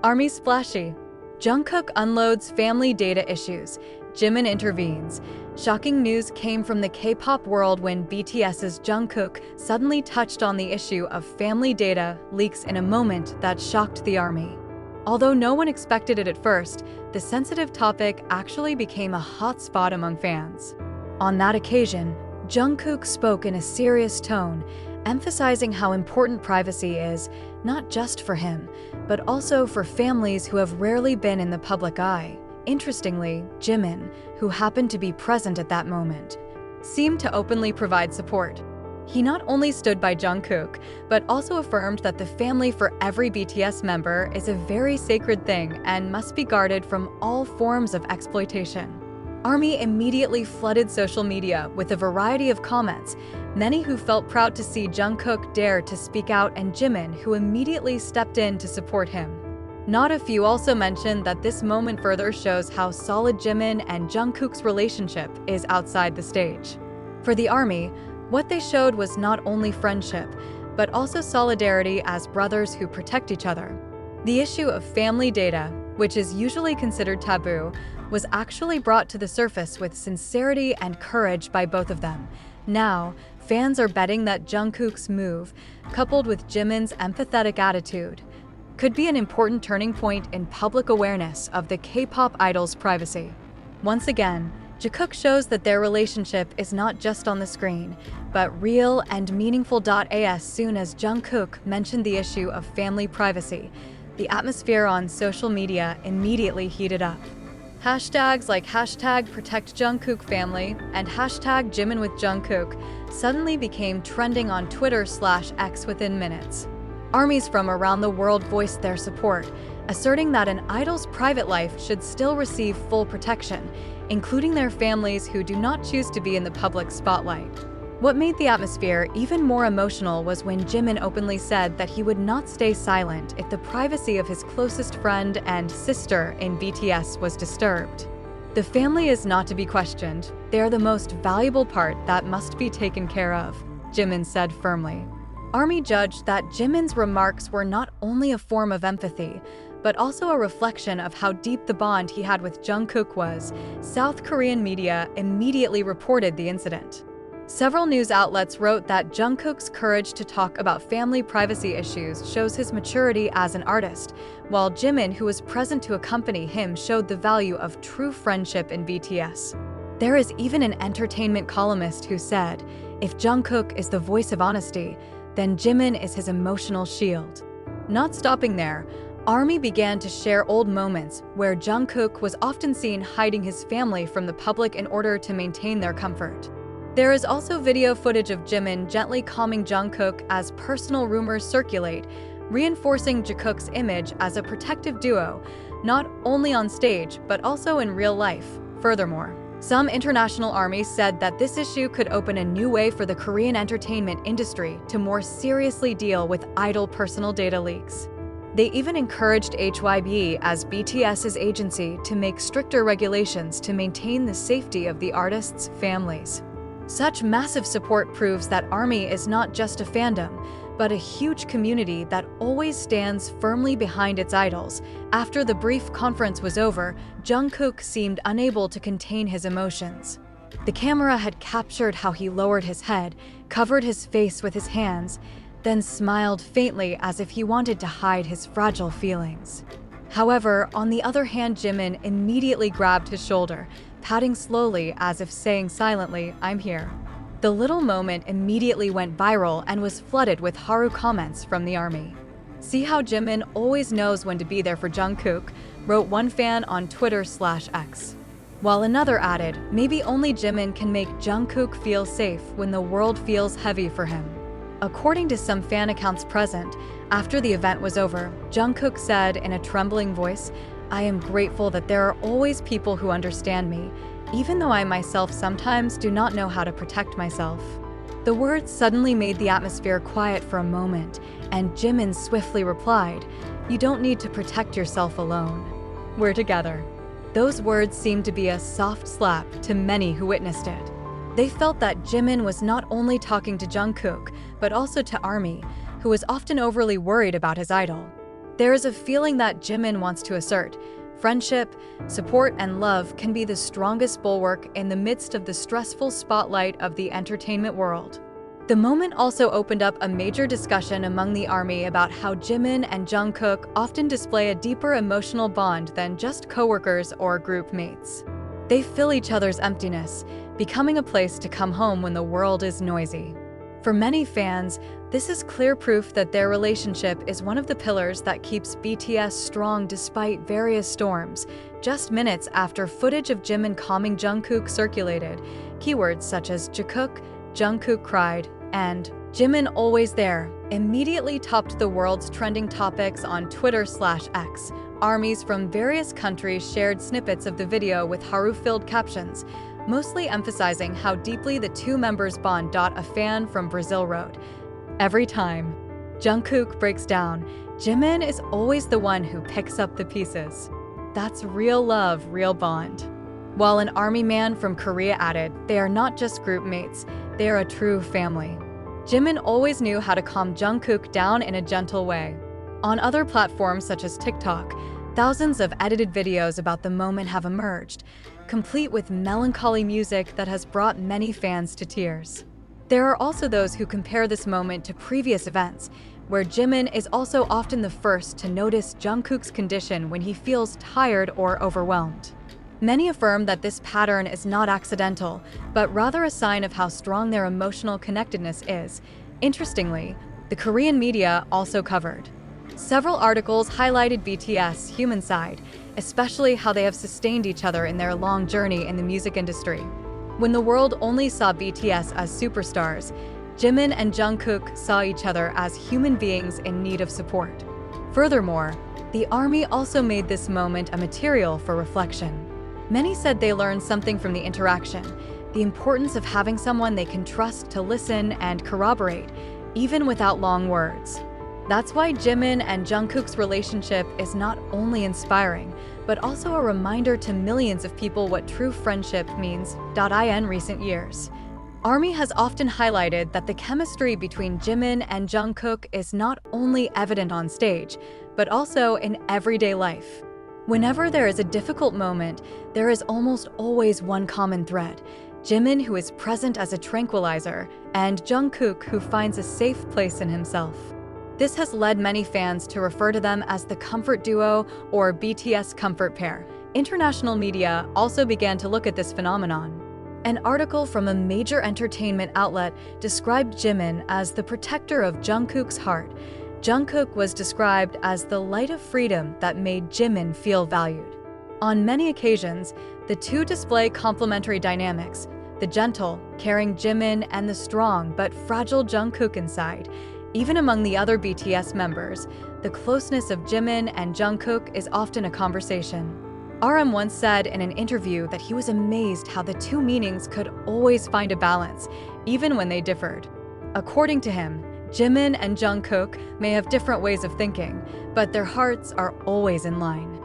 ARMY splashy. Jungkook unloads family data issues. Jimin intervenes. Shocking news came from the K-pop world when BTS's Jungkook suddenly touched on the issue of family data leaks in a moment that shocked the ARMY. Although no one expected it at first, the sensitive topic actually became a hot spot among fans. On that occasion, Jungkook spoke in a serious tone, emphasizing how important privacy is, not just for him, but also for families who have rarely been in the public eye. Interestingly, Jimin, who happened to be present at that moment, seemed to openly provide support. He not only stood by Jungkook, but also affirmed that the family for every BTS member is a very sacred thing and must be guarded from all forms of exploitation. ARMY immediately flooded social media with a variety of comments, many who felt proud to see Jungkook dare to speak out and Jimin who immediately stepped in to support him. Not a few also mentioned that this moment further shows how solid Jimin and Jungkook's relationship is outside the stage. For the ARMY, what they showed was not only friendship, but also solidarity as brothers who protect each other. The issue of family data, which is usually considered taboo, was actually brought to the surface with sincerity and courage by both of them. Now, fans are betting that Jungkook's move, coupled with Jimin's empathetic attitude, could be an important turning point in public awareness of the K-pop idol's privacy. Once again, Jungkook shows that their relationship is not just on the screen, but real and meaningful. As soon as Jungkook mentioned the issue of family privacy, the atmosphere on social media immediately heated up. Hashtags like #ProtectJungkookFamily and #JiminWithJungkook suddenly became trending on Twitter/X within minutes. ARMYs from around the world voiced their support, asserting that an idol's private life should still receive full protection, including their families who do not choose to be in the public spotlight. What made the atmosphere even more emotional was when Jimin openly said that he would not stay silent if the privacy of his closest friend and sister in BTS was disturbed. The family is not to be questioned. They are the most valuable part that must be taken care of, Jimin said firmly. ARMY judged that Jimin's remarks were not only a form of empathy, but also a reflection of how deep the bond he had with Jungkook was. South Korean media immediately reported the incident. Several news outlets wrote that Jungkook's courage to talk about family privacy issues shows his maturity as an artist, while Jimin, who was present to accompany him, showed the value of true friendship in BTS. There is even an entertainment columnist who said, "If Jungkook is the voice of honesty, then Jimin is his emotional shield." Not stopping there, ARMY began to share old moments where Jungkook was often seen hiding his family from the public in order to maintain their comfort. There is also video footage of Jimin gently calming Jungkook as personal rumors circulate, reinforcing Jungkook's image as a protective duo, not only on stage but also in real life. Furthermore, some international ARMYs said that this issue could open a new way for the Korean entertainment industry to more seriously deal with idol personal data leaks. They even encouraged HYB as BTS's agency to make stricter regulations to maintain the safety of the artists' families. Such massive support proves that ARMY is not just a fandom, but a huge community that always stands firmly behind its idols. After the brief conference was over, Jungkook seemed unable to contain his emotions. The camera had captured how he lowered his head, covered his face with his hands, then smiled faintly as if he wanted to hide his fragile feelings. However, on the other hand, Jimin immediately grabbed his shoulder, patting slowly as if saying silently, "I'm here." The little moment immediately went viral and was flooded with Haru comments from the ARMY. "See how Jimin always knows when to be there for Jungkook," wrote one fan on Twitter/X. While another added, "Maybe only Jimin can make Jungkook feel safe when the world feels heavy for him." According to some fan accounts present, after the event was over, Jungkook said in a trembling voice, "I am grateful that there are always people who understand me, even though I myself sometimes do not know how to protect myself." The words suddenly made the atmosphere quiet for a moment, and Jimin swiftly replied, "You don't need to protect yourself alone. We're together." Those words seemed to be a soft slap to many who witnessed it. They felt that Jimin was not only talking to Jungkook, but also to ARMY, who was often overly worried about his idol. There is a feeling that Jimin wants to assert. Friendship, support, and love can be the strongest bulwark in the midst of the stressful spotlight of the entertainment world. The moment also opened up a major discussion among the ARMY about how Jimin and Jungkook often display a deeper emotional bond than just coworkers or group mates. They fill each other's emptiness, becoming a place to come home when the world is noisy. For many fans, this is clear proof that their relationship is one of the pillars that keeps BTS strong despite various storms. Just minutes after footage of Jimin calming Jungkook circulated, keywords such as Jungkook, Jungkook cried, and Jimin always there immediately topped the world's trending topics on Twitter/X. Armies from various countries shared snippets of the video with haru-filled captions, mostly emphasizing how deeply the two members bond. A fan from Brazil wrote, "Every time Jungkook breaks down, Jimin is always the one who picks up the pieces. That's real love, real bond." While an ARMY man from Korea added, "They are not just group mates, they are a true family." Jimin always knew how to calm Jungkook down in a gentle way. On other platforms such as TikTok, thousands of edited videos about the moment have emerged, complete with melancholy music that has brought many fans to tears. There are also those who compare this moment to previous events, where Jimin is also often the first to notice Jungkook's condition when he feels tired or overwhelmed. Many affirm that this pattern is not accidental, but rather a sign of how strong their emotional connectedness is. Interestingly, the Korean media also covered. Several articles highlighted BTS' human side, especially how they have sustained each other in their long journey in the music industry. When the world only saw BTS as superstars, Jimin and Jungkook saw each other as human beings in need of support. Furthermore, the ARMY also made this moment a material for reflection. Many said they learned something from the interaction, the importance of having someone they can trust to listen and corroborate, even without long words. That's why Jimin and Jungkook's relationship is not only inspiring, but also a reminder to millions of people what true friendship means. In recent years, ARMY has often highlighted that the chemistry between Jimin and Jungkook is not only evident on stage, but also in everyday life. Whenever there is a difficult moment, there is almost always one common thread: Jimin, who is present as a tranquilizer, and Jungkook, who finds a safe place in himself. This has led many fans to refer to them as the comfort duo or BTS comfort pair. International media also began to look at this phenomenon. An article from a major entertainment outlet described Jimin as the protector of Jungkook's heart. Jungkook was described as the light of freedom that made Jimin feel valued. On many occasions, the two display complementary dynamics: the gentle, caring Jimin and the strong but fragile Jungkook inside. Even among the other BTS members, the closeness of Jimin and Jungkook is often a conversation. RM once said in an interview that he was amazed how the two meanings could always find a balance, even when they differed. According to him, Jimin and Jungkook may have different ways of thinking, but their hearts are always in line.